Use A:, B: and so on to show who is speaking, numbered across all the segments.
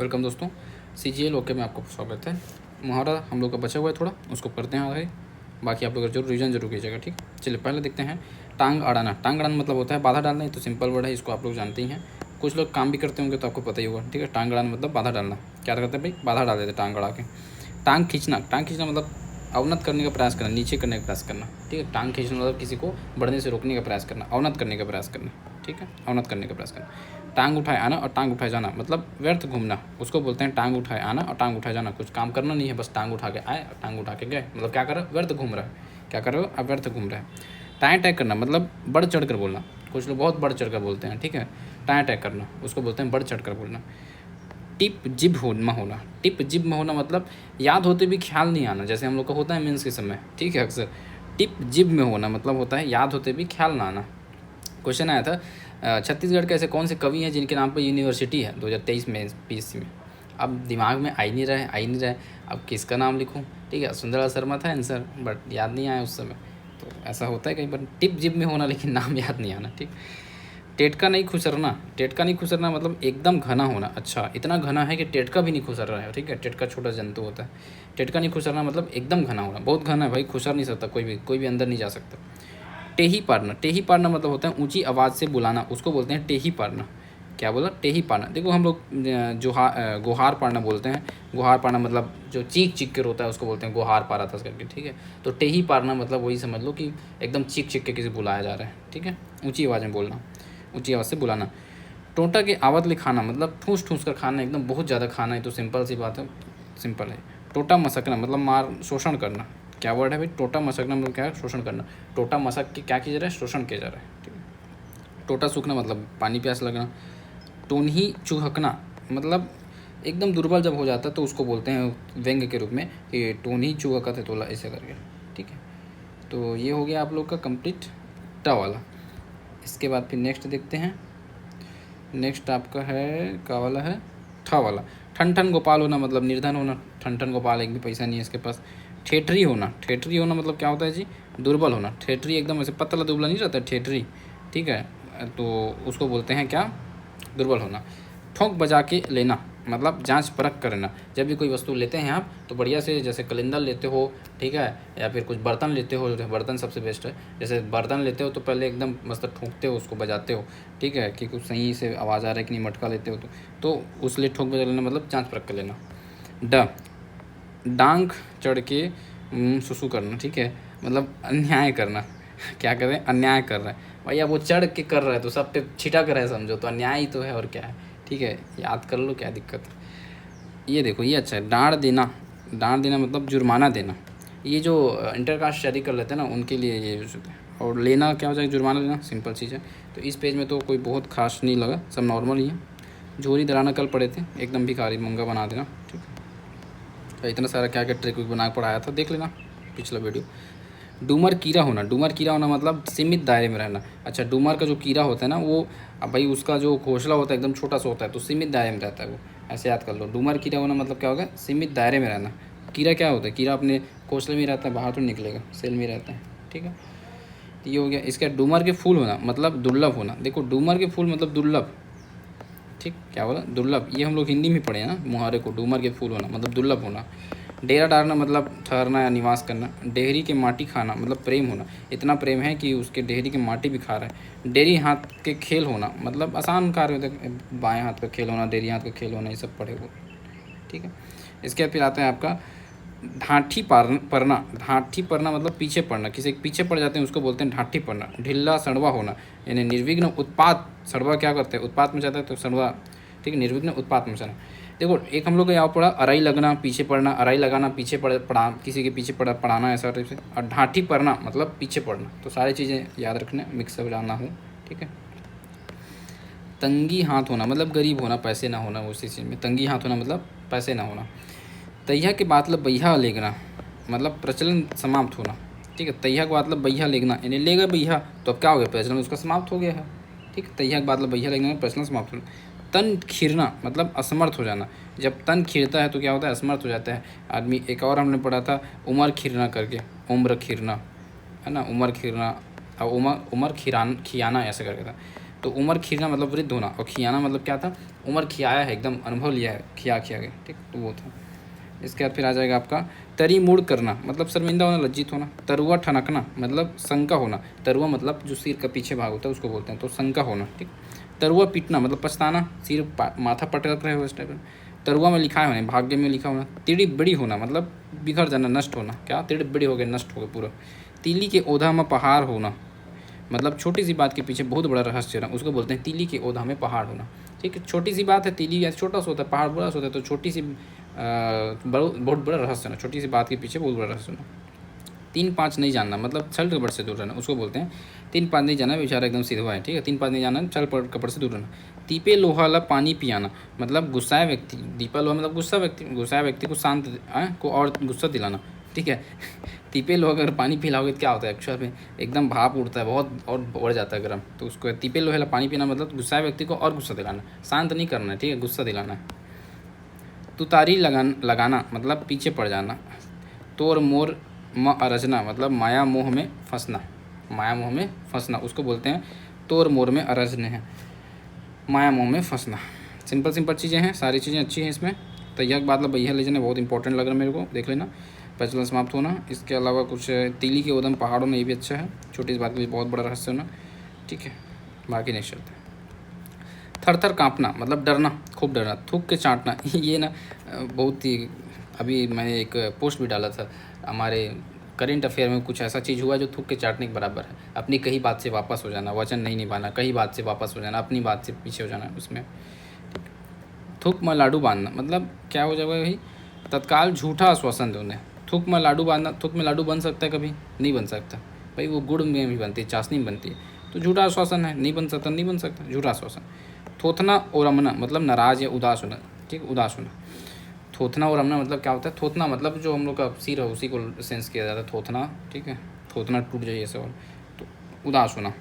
A: Welcome दोस्तों, CGL okay में आपको स्वागत है। मुहावरा हम लोग का बचा हुआ है थोड़ा, उसको करते हैं आगे। बाकी आप लोग जरूर रिवीजन जरूर कीजिएगा, ठीक। चलिए पहले देखते हैं टांग अड़ाना। टांग अड़ाना मतलब होता है बाधा डालना। ये तो सिंपल वर्ड है, इसको आप लोग जानते ही हैं। कुछ लोग काम भी करते होंगे तो आपको पता ही होगा, ठीक है। टांग अड़ाना मतलब बाधा डालना। क्या करते हैं भाई? बाधा डाल देते टांग अड़ा के। टांग खींचना। टांग खींचना मतलब अवनत करने का प्रयास करना, नीचे करने का प्रयास करना, ठीक है। टांग खींचना मतलब किसी को बढ़ने से रोकने का प्रयास करना, अवनत करने का प्रयास करना, ठीक है। अवनत करने का प्रयास करना। टांग उठाए आना और टांग उठाए जाना मतलब व्यर्थ घूमना, उसको बोलते हैं टांग उठाए आना और टांग उठाए जाना। कुछ काम करना नहीं है, बस टांग उठा के आए और टांग उठा के गए, मतलब क्या कर रहे हो? व्यर्थ घूम रहा है। क्या कर रहे हो? आप व्यर्थ घूम रहे हैं। टाए टैग करना मतलब बढ़ चढ़ कर बोलना। कुछ लोग बहुत बढ़ चढ़ कर बोलते हैं, ठीक है। टाए टैग करना उसको बोलते हैं बढ़ चढ़ कर बोलना। टिप जिब में होना। टिप जिब में होना मतलब याद होते भी ख्याल नहीं आना, जैसे हम लोग का होता है मेंस के समय, ठीक है। अक्सर टिप जिब में होना मतलब होता है याद होते भी ख्याल ना आना। क्वेश्चन आया था छत्तीसगढ़ के ऐसे कौन से कवि हैं जिनके नाम पर यूनिवर्सिटी है 2023 में PSC में। अब दिमाग में आ ही नहीं रहा है। अब किसका नाम लिखूं? ठीक है, सुंदरलाल शर्मा था आंसर, बट याद नहीं आया उस समय। तो ऐसा होता है कई बार, टिप जिब में होना लेकिन नाम याद नहीं आना, ठीक। टेटका नहीं खुसरना। टेटका नहीं खुसरना मतलब एकदम घना होना। अच्छा, इतना घना है कि टेटका भी नहीं खुसर रहा है, ठीक है। टेटका छोटा जंतु होता है। टेटका नहीं खुसरना मतलब एकदम घना होना, बहुत घना है भाई, खुसर नहीं सकता कोई भी अंदर नहीं जा सकता। टेही पारना। टेही पारना मतलब होता है ऊंची आवाज़ से बुलाना, उसको बोलते हैं टेही पारना। क्या बोला? टेही पारना। देखो हम लोग गुहार पारना बोलते हैं। गुहार पारना मतलब जो चीख चीख कर होता है उसको बोलते हैं गुहार पारा था करके, ठीक है। तो टेही पारना मतलब वही समझ लो कि एकदम चीख चीख के किसी बुलाया जा रहा है, ठीक है। ऊँची आवाज़ में बोलना, ऊँची आवाज़ से बुलाना। टोंटा के आवत ले खाना मतलब ठूस ठूस कर खाना, एकदम बहुत ज़्यादा खाना है, तो सिंपल सी बात है, सिंपल है। टोटा मसकना मतलब मार शोषण करना। क्या वर्ड है भाई? टोटा मसकना मतलब क्या है? शोषण करना। टोटा मसक के क्या किया जा रहा है? शोषण किया जा रहा है, ठीक है। टोटा सूखना मतलब पानी प्यास लगना। टोनही चुहकना मतलब एकदम दुर्बल जब हो जाता है तो उसको बोलते हैं व्यंग के रूप में कि टोनही चुहकत है तोला, ऐसे करके, ठीक है। तो ये हो गया आप लोग का कंप्लीट टा वाला। इसके बाद फिर नेक्स्ट देखते हैं। नेक्स्ट आपका है का वाला है? ठा वाला। ठन ठन गोपाल होना मतलब निर्धन होना। ठन ठन गोपाल, एक भी पैसा नहीं है इसके पास। ठेठरी होना। ठेठरी होना मतलब क्या होता है जी? दुर्बल होना। ठेठरी एकदम ऐसे पतला दुबला नहीं रहता, ठेठरी, ठीक है। तो उसको बोलते हैं क्या? दुर्बल होना। ठोंक बजा के लेना मतलब जांच परख करना। जब भी कोई वस्तु लेते हैं आप तो बढ़िया से, जैसे कैलेंडर लेते हो, ठीक है, या फिर कुछ बर्तन लेते हो, बर्तन सबसे बेस्ट है। जैसे बर्तन लेते हो तो पहले एकदम मस्त ठोंकते हो, उसको बजाते हो, ठीक है, कि कुछ सही से आवाज़ आ रहा है कि नहीं, मटका लेते हो तो उस लिए ठोंक बजा लेना मतलब जांच परख कर लेना। ड डांग चढ़ के सुसु करना, ठीक है, मतलब अन्याय करना। क्या कर रहे हैं? अन्याय कर रहे हैं भैया, वो चढ़ के कर रहा है तो सब पे छिटक रहा है, समझो, तो अन्याय ही तो है और क्या है, ठीक है। याद कर लो, क्या दिक्कत है। ये देखो, ये अच्छा है, डांट देना। डांट देना मतलब जुर्माना देना। ये जो इंटरकास्ट शादी कर लेते हैं ना, उनके लिए ये यूज होता है। और लेना क्या हो जाएगा? जुर्माना देना, सिंपल चीज़ है। तो इस पेज में तो कोई बहुत खास नहीं लगा, सब नॉर्मल ही है। झोरी दराना कल पढ़े थे, एकदम भिखारी मंगा बना देना, ठीक है। तो इतना सारा क्या क्या ट्रिक बना के पढ़ाया था, देख लेना पिछला वीडियो। डूमर कीड़ा होना। डूमर कीड़ा होना मतलब सीमित दायरे में रहना। अच्छा, डूमर का जो कीड़ा होता है ना, वो अब भाई उसका जो घोंसला होता है एकदम छोटा सा होता है, तो सीमित दायरे में रहता है वो, ऐसे याद कर लो। डूमर कीड़ा होना मतलब क्या होगा? सीमित दायरे में रहना। कीड़ा क्या होता है? कीड़ा अपने घोंसले में रहता है, बाहर तो निकलेगा, सेल में रहता है, ठीक है। तो ये हो गया। इसका डूमर के फूल होना मतलब दुर्लभ होना। देखो, डूमर के फूल मतलब दुर्लभ, ठीक। क्या बोला? दुर्लभ। ये हम लोग हिंदी में पढ़े हैं ना मुहावरे को। डूमर के फूल होना मतलब दुर्लभ होना। डेरा डालना मतलब ठहरना या निवास करना। डेहरी के माटी खाना मतलब प्रेम होना। इतना प्रेम है कि उसके डेहरी की माटी भी खा रहा है। डेरी हाथ के खेल होना मतलब आसान कार्य होता है, बाएं हाथ का खेल होना, डेरी हाथ का खेल होना, ये सब पढ़े हो, ठीक है। इसके बाद फिर आता है आपका ढाँठी पड़ना। ढाँठी पड़ना मतलब पीछे पड़ना, किसी के पीछे पड़ जाते हैं उसको बोलते हैं ढाँठी पड़ना। ढिल्ला सड़वा होना यानी निर्विघ्न उत्पात। सड़वा क्या करते हैं? उत्पात मचाता है, तो सड़वा, ठीक है, निर्विघ्न उत्पात मचाना। देखो, एक हम लोग का यहाँ पड़ा अराई लगना, पीछे पड़ना, अराई लगाना, पीछे पड़ा, किसी के पीछे पड़ाना, ऐसा टाइप से। और ढाँठी पड़ना मतलब पीछे पड़ना। तो सारी चीज़ें याद रखना, मिक्स हो जाना हो, ठीक है। तंगी हाथ होना मतलब गरीब होना, पैसे ना होना, उसी चीज़ में तंगी हाथ होना मतलब पैसे ना होना। तैया के मतलब बैया लेगना मतलब प्रचलन समाप्त होना, ठीक है। तैया का मतलब बैया लेगना यानी लेगा बैया, तो अब क्या हो गया? प्रचलन उसका समाप्त हो गया है, ठीक है। तैया का मतलब बैया लेगना, प्रचलन समाप्त होना। तन खीरना मतलब असमर्थ हो जाना। जब तन खीरता है तो क्या होता है? असमर्थ हो जाता है आदमी। एक और हमने पढ़ा था उमर खीरना करके, उम्र खीरना, है ना, उमर खीरना, और उमर खियाना ऐसे करके था। तो उम्र खीरना मतलब वृद्ध होना, और खियाना मतलब क्या था, उम्र खियाया है, एकदम अनुभव लिया है, खिया गया, ठीक, तो वो था। इसके बाद फिर आ जाएगा आपका तरी मुड़ करना, मतलब शर्मिंदा होना, लज्जित होना। तरुआ ठनकना मतलब शंका होना, तरुआ मतलब जो सिर का पीछे भाग होता है उसको बोलते हैं, तो शंका होना, ठीक। तरुआ पीटना मतलब पछताना, सिर माथा पटक रहे हो इस टाइप में। तरुआ में लिखा है भाग्य में लिखा होना। तिड़ी बिड़ी होना मतलब बिखर जाना, नष्ट होना, क्या तिड़ी बिड़ी हो गए, नष्ट हो गए पूरा। तीली के ओधा में पहाड़ होना मतलब छोटी सी बात के पीछे बहुत बड़ा रहस्य होना, उसको बोलते हैं तीली के ओधा में पहाड़ होना, ठीक है। छोटी सी बात है, तीली या छोटा सा होता है, पहाड़ बड़ा सा होता है, तो छोटी सी बहुत बड़ा रहस्य होना, छोटी सी बात के पीछे बहुत बड़ा रहस्य होना। 3-5 नहीं जानना मतलब छल कपट से दूर रहना, उसको बोलते हैं 3-5 नहीं जानना, बेचारा एकदम सीधा है, ठीक है। 3-5 नहीं जानना, छल कपट से दूर रहना। दीपे लोहा ला पानी पियाना मतलब गुस्साए व्यक्ति, दीपा लोहा मतलब गुस्साए व्यक्ति को शांत को और गुस्सा दिलाना, ठीक है। तीपे लोहा अगर पानी पिलाओगे तो क्या होता है, एक्चुअल में एकदम भाप उड़ता है बहुत और बढ़ जाता है गर्म, तो उसको तीपे लोहे ला पानी पीना मतलब गुस्साए व्यक्ति को और गुस्सा दिलाना, शांत नहीं करना, ठीक है, गुस्सा दिलाना है। तुतारी लगाना मतलब पीछे पड़ जाना। तोर मोर म अरजना मतलब माया मोह में फंसना, माया मोह में फंसना, उसको बोलते हैं तोर मोर में अरजने हैं, माया मोह में फंसना। सिंपल चीज़ें हैं, सारी चीज़ें अच्छी हैं इसमें। तैयाक बादला बैया ले जाना बहुत इंपॉर्टेंट लग रहा है मेरे को, देख लेना। पैचलन समाप्त होना, इसके अलावा कुछ तीली के उदम पहाड़ों में, ये भी अच्छा है, छोटी सी बात के लिए बहुत बड़ा रहस्य होना, ठीक है। बाकी नेक्स्ट चलते हैं। थर काँपना मतलब डरना, खूब डरना। थूक के चाटना ये ना बहुत ही, अभी मैंने एक पोस्ट भी डाला था, हमारे करेंट अफेयर में कुछ ऐसा चीज़ हुआ जो थूक के चाटने के बराबर है। अपनी कही बात से वापस हो जाना, वचन नहीं निभाना, कही बात से वापस हो जाना, अपनी बात से पीछे हो जाना उसमें। थूक में लाडू बांधना मतलब क्या हो जाएगा भाई, तत्काल झूठा आश्वासन देना। थूक में लाडू बांधना, थूक में लाडू बन सकता है कभी, नहीं बन सकता भाई, वो गुड़ में भी बनती है, चाशनी में बनती है, तो झूठा आश्वासन है, नहीं बन सकता, नहीं बन सकता, झूठा आश्वासन। थोथना और अमना मतलब नाराज या उदास होना, ठीक, उदास होना। थोथना और अमना मतलब क्या होता है, थोथना मतलब जो हम लोग का सिर है उसी को सेंस किया जाता है, थोथना, ठीक है, थोथना टूट जाए ऐसे, और तो उदास होना।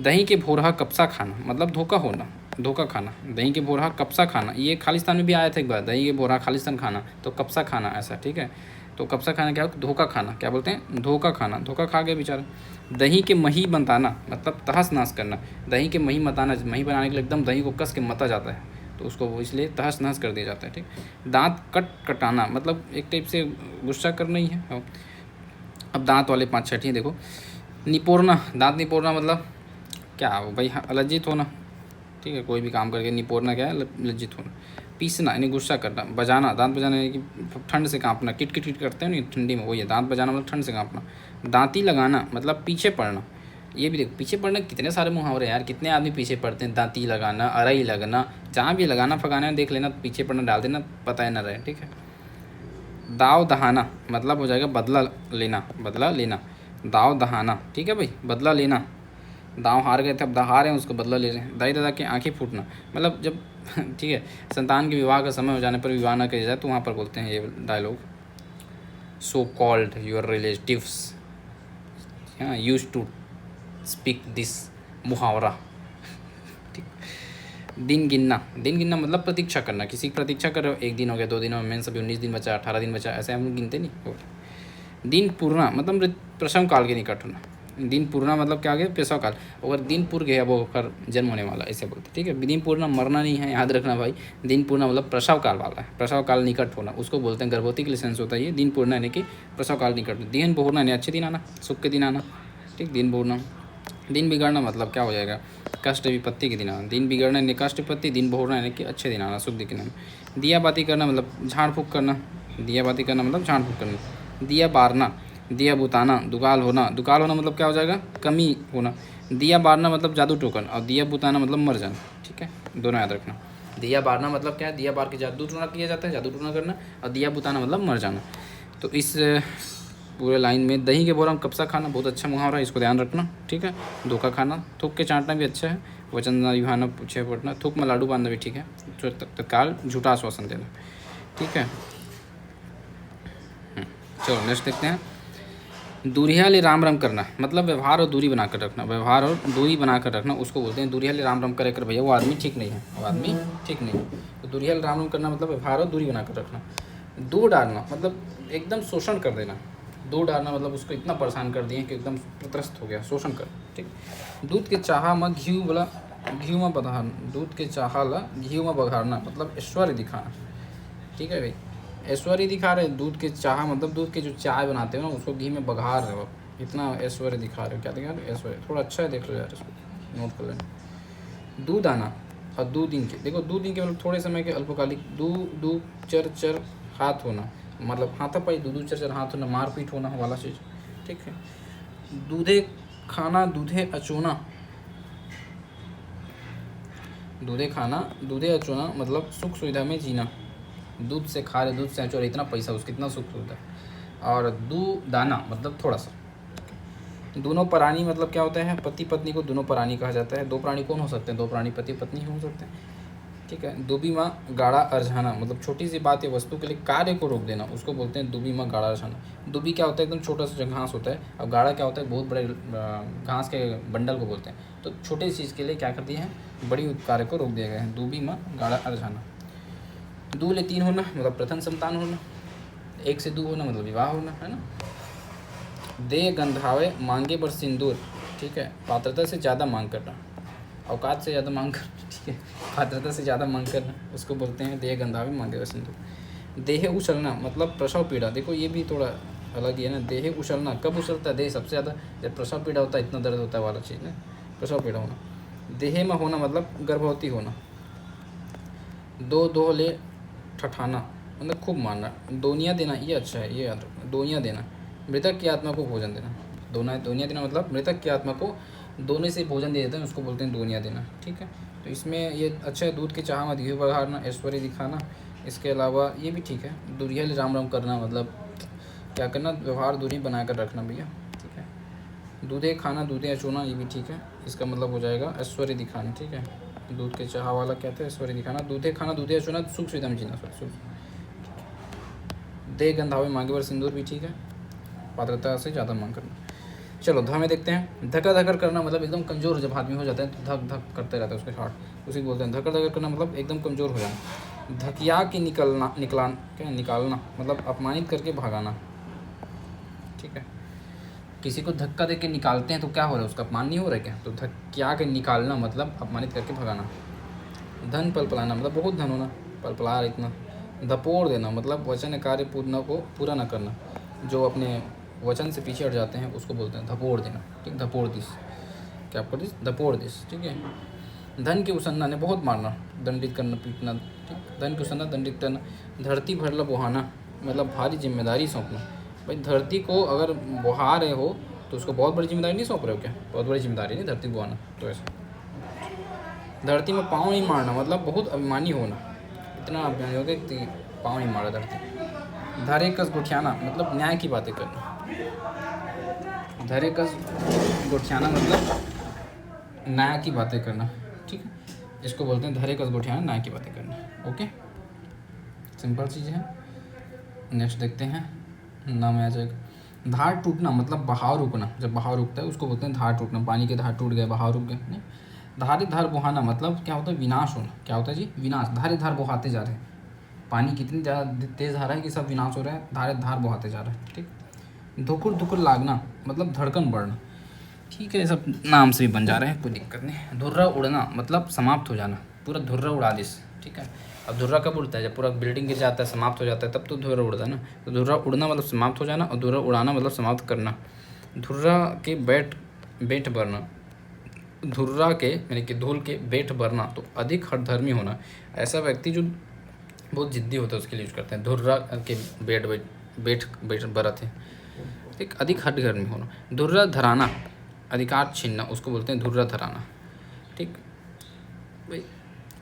A: दही के भोरहा कपसा खाना मतलब धोखा होना, धोखा खाना। दही के भोरहा कपसा खाना, ये खालिस्तान में भी आया था एक बार, दही के भोरहा खालिस्तान खाना, तो कपसा खाना ऐसा, ठीक है। तो कपसा खाना क्या हो, धोखा खाना, क्या बोलते हैं, धोखा खाना, धोखा खा गया बेचारा। दही के मही बनाना मतलब तहस नहस करना, दही के मही मताना, मही बनाने के लिए एकदम दही को कस के मता जाता है, तो उसको वो इसलिए तहस नहस कर दिया जाता है, ठीक। दांत कटाना मतलब एक टाइप से गुस्सा करना ही है। अब दांत वाले 5-6 हैं, देखो। निपोरना, दांत निपोरना मतलब क्या हो भाई, लज्जित होना, ठीक है, कोई भी काम करके निपोरना क्या है, लज्जित होना। पीसना यानी गुस्सा करना। बजाना, दांत बजाना यानी कि ठंड से कांपना, किट किट किट करते हैं नहीं ठंडी में, वही है दांत बजाना मतलब ठंड से कांपना। दांती लगाना मतलब पीछे पड़ना, ये भी देखो पीछे पड़ना कितने सारे मुहावरे यार, कितने आदमी पीछे पड़ते हैं। दांती लगाना, अरई लगना, जहाँ भी लगाना फगाना देख लेना, पीछे पड़ना डाल देना, पता ही ना रहे, ठीक है। दाव दहाना मतलब हो जाएगा बदला लेना, बदला लेना। दाव दहाना, ठीक है भाई, बदला लेना। दांव हार गए थे, अब हार रहे हैं, उसको बदला ले रहे हैं। दाई दादा की आंखें फूटना मतलब जब ठीक है, संतान के विवाह का समय हो जाने पर विवाह ना किया जाए, तो वहाँ पर बोलते हैं ये dialogue. So called your relatives use to speak this मुहावरा, ठीक। दिन गिनना मतलब प्रतीक्षा करना, किसी की प्रतीक्षा कर रहे हो, 1 दिन हो गया, 2 दिन हो गए, मैंने सभी 19 दिन बचा, 18 दिन बचा, ऐसे हम लोग गिनते नहीं। दिन पूर्णा मतलब प्रसव काल के निकट होना। दिन पूर्णा मतलब क्या आ गया, प्रसव काल, अगर दिन पूर गया वो कर जन्म होने वाला, ऐसे बोलते, ठीक है। दिन पूर्णा मरना नहीं है, याद रखना भाई। दिन पूर्णा मतलब प्रसव काल वाला है, प्रसव काल निकट होना, उसको बोलते हैं, गर्भवती के लिए सेंस होता है ये। दिन पूर्णा यानी कि प्रसव काल निकट। दिन बहुरना यानी अच्छे दिन आना, सुख के दिन आना, ठीक। दिन बहुरना। दिन बिगड़ना मतलब क्या हो जाएगा, कष्ट विपत्ति के दिन आना। दिन बिगड़ना यानी कष्ट विपत्ति, दिन बहुरना यानी कि अच्छे दिन आना, शुभ दिन आना। दिया बाती करना मतलब झाड़ फूँक करना, दिया बाती करना मतलब झाड़ फूँक करना। दिया बारना, दिया बुताना, दुकाल होना, दुकाल होना मतलब क्या हो जाएगा, कमी होना। दिया बारना मतलब जादू टोकन, और दिया बुताना मतलब मर जाना, ठीक है, दोनों याद रखना। दिया बारना मतलब क्या है, दिया बार के जादू टोना किया जाता है, जादू टोना करना, और दिया बुताना मतलब मर जाना। तो इस पूरे लाइन में दही के बोरा में कपसा खाना बहुत अच्छा मुहावरा है, इसको ध्यान रखना, ठीक है। धोखा खाना, थूक के चाटना भी अच्छा है। वचन निभाना, पूछे पड़ना, थूक में लाडू बांधना भी ठीक है। तत्काल झूठा आश्वासन देना, ठीक है। चलो नेक्स्ट देखते हैं। दूरिया ले राम राम करना मतलब व्यवहार और दूरी बनाकर रखना, व्यवहार और दूरी बनाकर रखना, उसको बोलते हैं दूरिया ले राम राम करे कर भैया, वो आदमी ठीक नहीं है, वो आदमी ठीक नहीं है। तो दूरिया ले राम राम करना मतलब व्यवहार और दूरी बनाकर रखना। दूर डालना मतलब एकदम शोषण कर देना, दूर डालना मतलब उसको इतना परेशान कर दिए कि एकदम त्रस्त हो गया, शोषण कर, ठीक। दूध के चाहा में घी वाला घी में बघारना, दूध के चाहला घी में बघारना मतलब ऐश्वर्य दिखाना। ठीक है भाई, ऐश्वर्य दिखा रहे, दूध के चाह मतलब दूध के जो चाय बनाते हो ना उसको घी में बघार रहे हो, इतना ऐश्वर्य दिखा रहे हो। क्या दिखा रहे हो? ऐश्वर्य। थोड़ा अच्छा है, देख लो यार, इसको नोट कर लेना। दूध आना और दो दिन के, देखो 2 दिन के मतलब थोड़े समय के अल्पकालिक। दू चर चर हाथ होना मतलब हाथापाई, दू चर चर हाथ होना, मारपीट होना वाला चीज़। ठीक है। दूधे खाना दूधे अचूना, दूधे खाना दूधे अचूना मतलब सुख सुविधा में जीना। दूध से खा रहे, दूध से अचूर, इतना पैसा उसको, इतना सुख सुविधा। और दू दाना मतलब थोड़ा सा। दोनों प्राणी मतलब क्या होता है? पति पत्नी को दोनों प्राणी कहा जाता है। 2 प्राणी कौन हो सकते हैं? 2 प्राणी पति पत्नी ही हो सकते हैं। ठीक है। दुबी माँ गाढ़ा अरझाना मतलब छोटी सी बात या वस्तु के लिए कार्य को रोक देना, उसको बोलते हैं दुबी माँ गाढ़ा अरझाना। दुबी क्या होता है? एकदम छोटा सा घास होता है, और गाढ़ा क्या होता है? बहुत बड़े घास के बंडल को बोलते हैं। तो छोटी चीज़ के लिए क्या कर दिए हैं? बड़ी कार्य को रोक दिया गया है। दुबी माँ गाढ़ा अरझाना। 2 ले 3 होना मतलब प्रथम संतान होना। 1 से 2 होना मतलब विवाह होना, है ना। दे गंधावे मांगे पर सिंदूर। ठीक है। पात्रता से ज़्यादा मांग करना, औकात से ज़्यादा मांग करना। ठीक है। पात्रता से ज़्यादा मांग करना उसको बोलते हैं देह गंधावे मांगे पर सिंदूर। देह उछलना मतलब प्रसव पीड़ा। देखो ये भी थोड़ा अलग ही है ना। देह उछलना कब उछलता है? देह सबसे ज़्यादा जब प्रसव पीड़ा होता है, इतना दर्द होता है वाला चीज़ है प्रसव पीड़ा होना। देह में होना मतलब गर्भवती होना। दो दोहले ठठाना मतलब खूब मारना। दोनिया देना, ये अच्छा है, ये याद रखना। दोनिया देना मृतक की आत्मा को भोजन देना। दोनिया देना मतलब मृतक की आत्मा को दोने से भोजन दे देते हैं, उसको बोलते हैं दोनिया देना। ठीक है। तो इसमें ये अच्छा है। दूध के चाह में घी बघारना, ऐश्वर्य दिखाना। इसके अलावा ये भी ठीक है। दुरियल राम राम करना मतलब क्या करना? व्यवहार दूरी बनाकर रखना भैया। ठीक है। दूधे खाना दूधे अचूना, ये भी ठीक है। इसका मतलब हो जाएगा ऐश्वर्य दिखाना। ठीक है। दूध के चाह वाला कहते हैं ऐश्वर्य दिखाना। दूधे खाना दूधे अचूना सुख सुविधा में जीना। सुख दे गंधावे मांगे पर सिंदूर भी ठीक है। पात्रता से ज़्यादा मांग करना। चलो ध में देखते हैं। धक्का धक्कर करना मतलब एकदम कमज़ोर जब आदमी हो जाता है तो धक धक करते रहता है उसके हार्ट, उसी को बोलते हैं धक्का धक्कर करना मतलब एकदम कमज़ोर हो जाना। धकिया के निकालना मतलब अपमानित करके भगाना। ठीक है। किसी को धक्का दे के निकालते हैं तो क्या हो रहा है? उसका अपमान नहीं हो रहा है क्या? तो धकिया के निकालना मतलब अपमानित करके भगाना। धन पलपलाना मतलब बहुत धन होना, पलपला इतना। धपोड़ देना मतलब वचन कार्य पूरा न करना। जो अपने वचन से पीछे हट जाते हैं उसको बोलते हैं धपोड़ देना। ठीक। धपोड़ दिस, क्या आपको दिस? धपोड़ दिस। ठीक है। धन की उसन्ना ने बहुत मारना, दंडित करना, पीटना। ठीक। धन की उसन्ना दंडित करना। धरती भरला बोहाना मतलब भारी जिम्मेदारी सौंपना। भाई धरती को अगर बोहा रहे हो तो उसको बहुत बड़ी जिम्मेदारी नहीं सौंप रहे हो क्या? बहुत बड़ी जिम्मेदारी नहीं धरती बोहाना, तो ऐसा। धरती में पाँव नहीं मारना मतलब बहुत अभिमानी होना, इतना अभिमानी हो गया कि पाँव नहीं मारा धरती। धरे कस गुठियाना मतलब न्याय की बातें करना। धरे कस गुठियाना मतलब न्याय की बातें करना। ठीक है। इसको बोलते हैं धरे कस गुठियाना, न्याय की बातें करना। ओके, सिंपल चीज़ है। नेक्स्ट देखते हैं। नाम आ जाएगा। धार टूटना मतलब बहाव रुकना। जब बहाव रुकता है उसको बोलते हैं धार टूटना। पानी के धार टूट गए, बहाव रुक गए। नहीं, धारे धार बहाना मतलब क्या होता है? विनाश होना। क्या होता है जी? विनाश। धारे धार बहाते जा रहे हैं, पानी कितनी ज़्यादा तेज़ आ रहा है कि सब विनाश हो रहा है, धारे धार बहाते जा रहा है। ठीक। धुकुर धुकुर लागना मतलब धड़कन बढ़ना। ठीक है, सब नाम से भी बन जा रहे हैं, कोई दिक्कत नहीं। धुर्रा उड़ना मतलब समाप्त हो जाना, पूरा धुर्रा उड़ा दिस। ठीक है। अब धुर्रा कब उड़ता है? जब पूरा बिल्डिंग गिर जाता है, समाप्त हो जाता है, तब तो धुर्रा उड़ता है ना। तो धुर्रा उड़ना मतलब समाप्त हो जाना, और धुर्रा उड़ाना मतलब समाप्त करना। धुर्रा के बेट भरना। धुर्रा के यानी कि धूल के बेट भरना तो अधिक हठधर्मी होना। ऐसा व्यक्ति जो बहुत जिद्दी होता है उसके लिए यूज करते हैं। धुर्रा के बेट भरत है। ठीक। अधिक हठधर्मी होना। धुर्रा धराना अधिकार छीनना, उसको बोलते हैं धुर्रा धराना। ठीक। भाई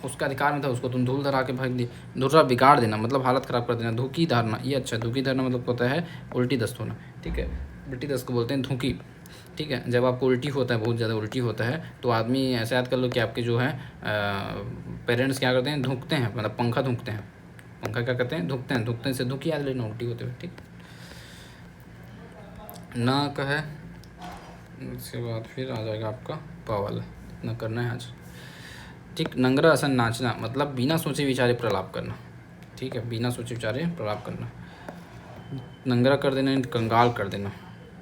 A: उसका अधिकार में था, उसको तुम धूल धरा के भाग दी। धुर्रा बिगाड़ देना मतलब हालत ख़राब कर देना। धुकी धरना, ये अच्छा। धुकी धरना मतलब होता है उल्टी दस्त होना। ठीक है। उल्टी दस्त को बोलते हैं धुकी। ठीक है। जब आपको उल्टी होता है, बहुत ज़्यादा उल्टी होता है, तो आदमी ऐसा याद कर लो कि आपके जो है पेरेंट्स क्या करते हैं? धुकते हैं, मतलब पंखा धुकते हैं। पंखा क्या करते हैं? धुकते हैं। धुकते से धुकी याद लेना उल्टी होते हुए। ठीक। ना कहे, इसके बाद फिर आ जाएगा आपका पावल। इतना करना है आज। ठीक। नंगरा आसन नाचना मतलब बिना सोचे विचारे प्रलाप करना। ठीक है। बिना सोचे विचारे प्रलाप करना। नंगरा कर देना, कंगाल कर देना।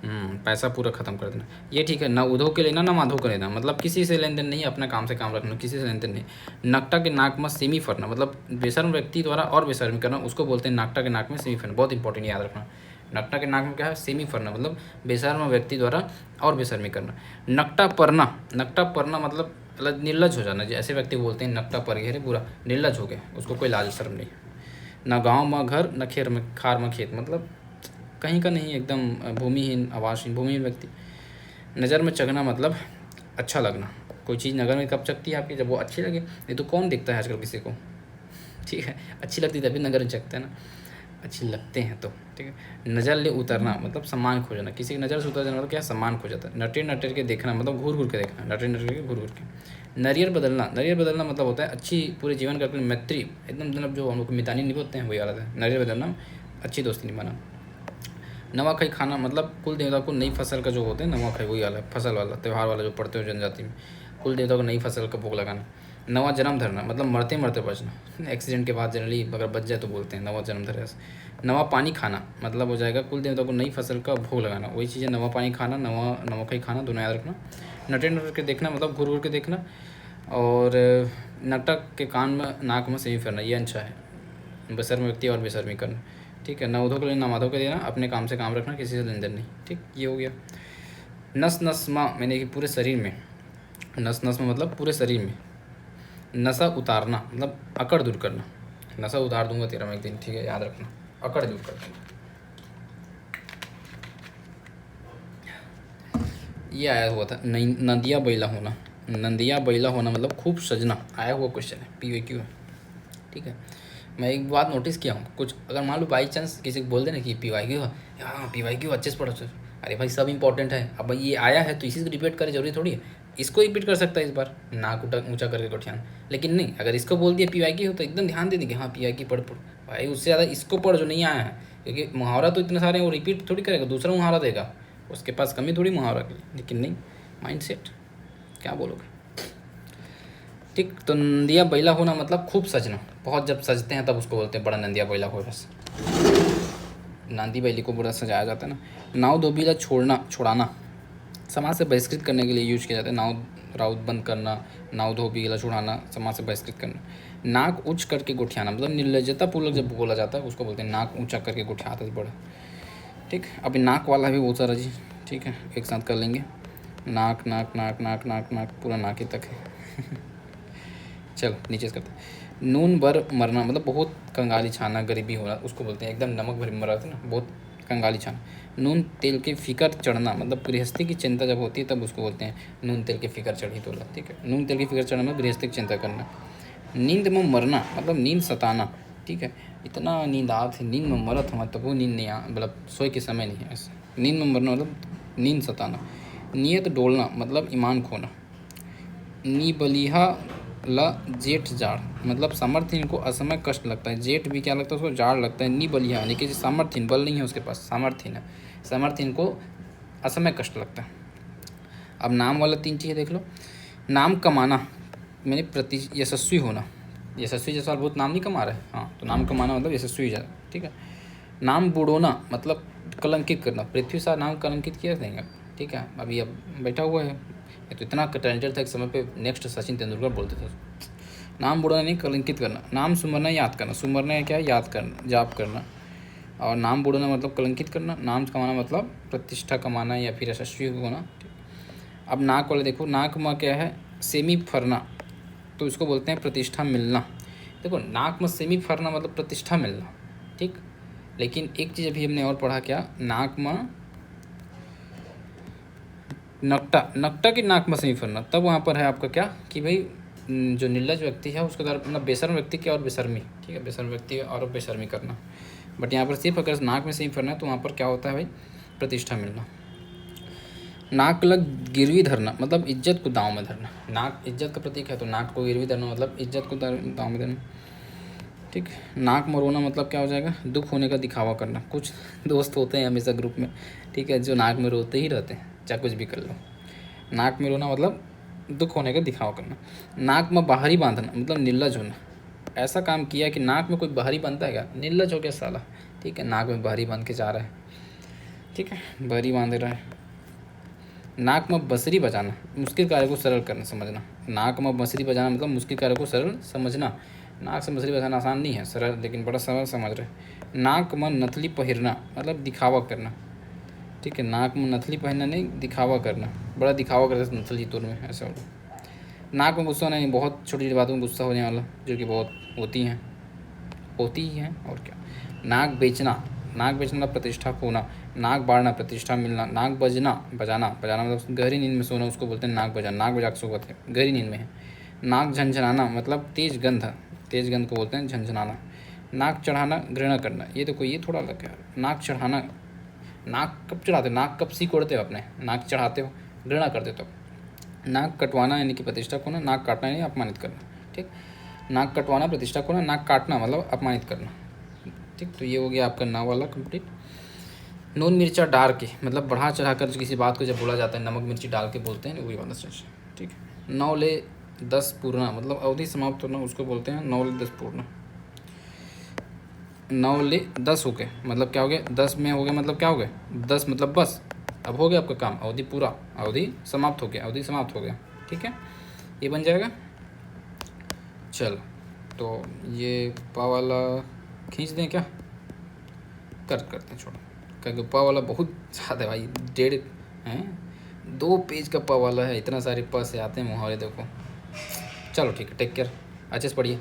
A: पैसा पूरा ख़त्म कर देना, ये ठीक है। न उधो के लेना ना माधो के लेना, मतलब किसी से लेन देन नहीं, अपना काम से काम रखना, किसी से लेन देन नहीं। नकटा के नाक में सेमी फरना, मतलब बेशर्म व्यक्ति द्वारा और बेशर्मी करना, उसको बोलते हैं नाकटा के नाक में सेमी फरना। बहुत इंपॉर्टेंट, याद रखना। नकटा के नाक में क्या है? सेमी फरना, मतलब बेशर्म व्यक्ति द्वारा और बेशर्मी करना। नकटा परना, नकटा परना मतलब निर्लज हो जाना, ऐसे व्यक्ति को बोलते हैं नकटा पर गया, बुरा निर्लज हो गया, उसको कोई लाज शर्म नहीं। न गाँव में घर, न खेर में खार में खेत, मतलब कहीं का नहीं, एकदम भूमिहीन, आवासहीन, भूमिहीन व्यक्ति। नज़र में चगना मतलब अच्छा लगना, कोई चीज़ नज़र में कब चकती है आपकी? जब वो अच्छी लगे। नहीं तो कौन दिखता है आजकल किसी को, ठीक है? अच्छी लगती तभी नज़र में चकते हैं ना, अच्छी लगते हैं तो, ठीक है। नज़र ले उतरना मतलब सम्मान खो जाना, किसी की नज़र से उतर जाना मतलब क्या? सम्मान खो जाता है। नटेर नटेर के देखना मतलब घूर घूर के देखना, नटेर नटेर के घूर घूर के। नरियर बदलना, नरियर बदलना मतलब होता है अच्छी पूरे जीवन का मैत्री, एकदम मतलब जो हम लोग मितानी निभाते हैं वही वाला है। नरियर बदलना अच्छी दोस्ती निभाना। नवाखाई खाना मतलब कुल देवता को नई फसल का जो होता है नवाखाई, वही वाला फसल वाला त्यौहार वाला जो पढ़ते हो जनजाति में, कुल देवता को नई फसल का भोग लगाना। नवा जन्म धरना मतलब मरते मरते बचना, एक्सीडेंट के बाद जनरली अगर बच जाए तो बोलते हैं नवा जन्म धरे। नवा पानी खाना मतलब हो जाएगा कुल देवता को नई फसल का भोग लगाना, वही चीज़ है नवा पानी खाना, नवाखाई खाना, दोनों याद रखना। नटे नट के देखना मतलब घूर घूर के देखना। और नटक के कान में नाक में सेमी फेरना, ये अच्छा है। बेशर्म व्यक्ति और बेशर्मी करना, ठीक है। न उधो के लिए ना माधो के देना, अपने काम से काम रखना, किसी से लेन देन नहीं, ठीक, ये हो गया। नस नस माँ मैंने कि पूरे शरीर में, नस नस में मतलब पूरे शरीर में। नशा उतारना मतलब अकड़ दूर करना, नशा उतार दूंगा तेरा मैं एक दिन, ठीक है, याद रखना, अकड़ दूर कर दूंगा। ये आया हुआ था नंदिया बैला होना, नंदिया बैला होना मतलब खूब सजना, आया हुआ क्वेश्चन है, PYQ है, ठीक है। मैं एक बात नोटिस किया हूँ, कुछ अगर मान लो बाई चांस किसी को बोल देना कि PYQ, हाँ PYQ अच्छे से पढ़ो, अरे भाई सब इंपॉर्टेंट है, अब ये आया है तो इसी को रिपीट करे, जरूरी थोड़ी है इसको रिपीट कर सकता है इस बार, नाक ऊँचा करके को ध्यान। लेकिन नहीं, अगर इसको बोल दिया PYQ हो तो एकदम ध्यान दे देंगे, हाँ PYQ पढ़ भाई, उससे ज़्यादा इसको पढ़ जो नहीं आया है, क्योंकि मुहावरा तो इतने सारे हैं, वो रिपीट थोड़ी करेगा, दूसरा मुहावरा देगा, उसके पास कमी थोड़ी मुहावरा की। लेकिन नहीं, माइंडसेट, क्या बोलोगे, ठीक। तो नंदिया बैला होना मतलब खूब सजना, बहुत जब सजते हैं तब उसको बोलते हैं बड़ा नंदिया बैला हो, बस नांदी बैली को बुरा सजाया जाता है ना। नाव धोबीला छोड़ना, छुड़ाना, समाज से बहिष्कृत करने के लिए यूज किया जाता है। नाव राउत बंद करना, नाव धोबीला छुड़ाना, समाज से बहिष्कृत करना। नाक ऊँच करके गुठियाना मतलब निर्लजतापूर्वक जब बोला जाता है उसको बोलते हैं नाक ऊँचा करके गुठियाता है बड़ा, ठीक। अभी नाक वाला भी बहुत सारा जी, ठीक है, एक साथ कर लेंगे। नाक नाक नाक नाक नाक नाक पूरा नाक ही तक है। चलो नीचे से करते हैं। नून भर मरना मतलब बहुत कंगाली छाना, गरीबी होना, उसको बोलते हैं एकदम नमक भरी मरा था ना, बहुत कंगाली छाना। नून तेल के फिकर चढ़ना मतलब गृहस्थी की चिंता जब होती है तब उसको बोलते हैं नून तेल के फिकर चढ़ी तोला, ठीक है। नून तेल की फिकर चढ़ना में गृहस्थी की चिंता करना। नींद में मरना मतलब नींद सताना, ठीक है। इतना नींद आत है, नींद में मरत हमारा तब वो नींद नहीं आ, मतलब सोए के समय नहीं है ऐसा। नींद में मरना मतलब नींद सताना। नियत डोलना मतलब ईमान खोना। नी बलिहा ला जेठ जाड़ मतलब सामर्थ्यहीन को असमय कष्ट लगता है, जेठ भी क्या लगता है उसको, जाड़ लगता है। नी बलिहा यानी कि सामर्थ्यहीन, बल नहीं है उसके पास, सामर्थ्यहीन है, सामर्थ्यहीन को असमय कष्ट लगता है। अब नाम वाला 3 चीज़ें देख लो। नाम कमाना मैंने प्रति यशस्वी होना, यशस्वी जैसा बहुत नाम नहीं कमा रहे, हाँ, तो नाम कमाना मतलब यशस्वी जा, ठीक है। नाम बुड़ोना मतलब कलंकित करना, पृथ्वी सा नाम कलंकित किया देंगे, ठीक है। अभी अब बैठा हुआ है, ये तो इतना टैलेंटेड था एक समय पे, नेक्स्ट सचिन तेंदुलकर बोलते थे। नाम बुड़ाना नहीं, कलंकित करना। नाम सुमरना याद करना, सुमरना क्या है, याद करना, जाप करना। और नाम बुड़ाना मतलब कलंकित करना, नाम कमाना मतलब प्रतिष्ठा कमाना या फिर यशस्वी होना। अब नाक वाले देखो, नाक में क्या है, सेमी फरना, तो इसको बोलते हैं प्रतिष्ठा मिलना। देखो नाक में सेमी फरना मतलब प्रतिष्ठा मिलना, ठीक। लेकिन एक चीज़ अभी हमने और पढ़ा, क्या, नाक में नकटा, नकटा की नाक में सेमी फरना, तब वहाँ पर है आपका क्या कि भाई जो निर्लज व्यक्ति है उसके द्वारा मतलब बेशर्म व्यक्ति की और बेशर्मी, ठीक है, बेशर्म व्यक्ति और बेशर्मी करना। बट यहाँ पर सिर्फ अगर नाक में सेमी फरना है तो वहाँ पर क्या होता है भाई, प्रतिष्ठा मिलना। नाक लग गिरवी धरना मतलब इज्जत को दांव में धरना, नाक इज्जत का प्रतीक है तो नाक को गिरवी धरना मतलब इज्जत को दांव में धरना, ठीक। नाक में रोना मतलब क्या हो जाएगा, दुख होने का दिखावा करना। कुछ दोस्त होते हैं हमेशा ग्रुप में, ठीक है, जो नाक में रोते ही रहते हैं चाहे कुछ भी कर लो। नाक में रोना मतलब दुख होने का दिखावा करना। नाक में बाहरी बांधना मतलब निर्लज होना, ऐसा काम किया कि नाक में कोई बाहरी बांधता है क्या, निर्लज हो गया साला, ठीक है, नाक में बाहरी बांध के जा रहा है। ठीक है। बहरी बांध रहा है। नाक में बंसरी बजाना, मुश्किल कार्य को सरल करना समझना। नाक में बंसरी बजाना मतलब मुश्किल कार्य को सरल समझना। नाक से बंसरी बजाना आसान नहीं है, सरल, लेकिन बड़ा सरल समझ रहे। नाक में नथली पहिरना मतलब दिखावा करना, ठीक है। नाक में नथली पहनना नहीं, दिखावा करना, बड़ा दिखावा करते नथली तौर में, ऐसा होगा। नाक में गुस्सा नहीं, बहुत छोटी छोटी बातों में गुस्सा होने वाला, जो कि बहुत होती ही हैं और क्या। नाक बेचना, नाक बेचना प्रतिष्ठा खोना। नाक बाढ़ना प्रतिष्ठा मिलना। नाक बजना, बजाना मतलब गहरी नींद में सोना, उसको बोलते हैं नाक बजाना। नाक बजा के सो गए, गहरी नींद में है। नाक झंझनाना मतलब तेज गंध को बोलते हैं झंझनाना। नाक चढ़ाना, घृणा करना, ये देखो ये थोड़ा अलग है। नाक चढ़ाना, नाक कब चढ़ाते हो, नाक कब सिकोड़ते हो अपने, नाक चढ़ाते हो, घृणा करते हो तब। नाक कटवाना यानी कि प्रतिष्ठा खोना। नाक काटना यानी अपमानित करना, ठीक। नाक कटवाना प्रतिष्ठा खोना। नाक काटना मतलब अपमानित करना, ठीक। तो ये हो गया आपका नाव वाला कंप्लीट। नून मिर्चा डाल के मतलब बढ़ा चढ़ा कर किसी बात को जब बोला जाता है, नमक मिर्ची डाल के बोलते हैं, वही वाला सेंस, ठीक है। 9 ले 10 पूर्णा मतलब अवधि समाप्त होना, उसको बोलते हैं 9 ले 10 पूर्णा। 9 ले 10 हो गए मतलब क्या हो गया, 10 में हो गया मतलब क्या हो गया, 10 मतलब बस, अब हो गया आपका काम, अवधि पूरा, अवधि समाप्त हो गया, अवधि समाप्त हो गया, ठीक है। ये बन जाएगा। चलो तो ये पा वाला खींच दें क्या, करते हैं, छोड़ो, क्योंकि पा वाला बहुत ज़्यादा है भाई, 1.5 हैं, 2 पेज का पा वाला है, इतना सारे प से आते हैं मुहावरे, देखो। चलो ठीक है, टेक केयर, अच्छे से पढ़िए।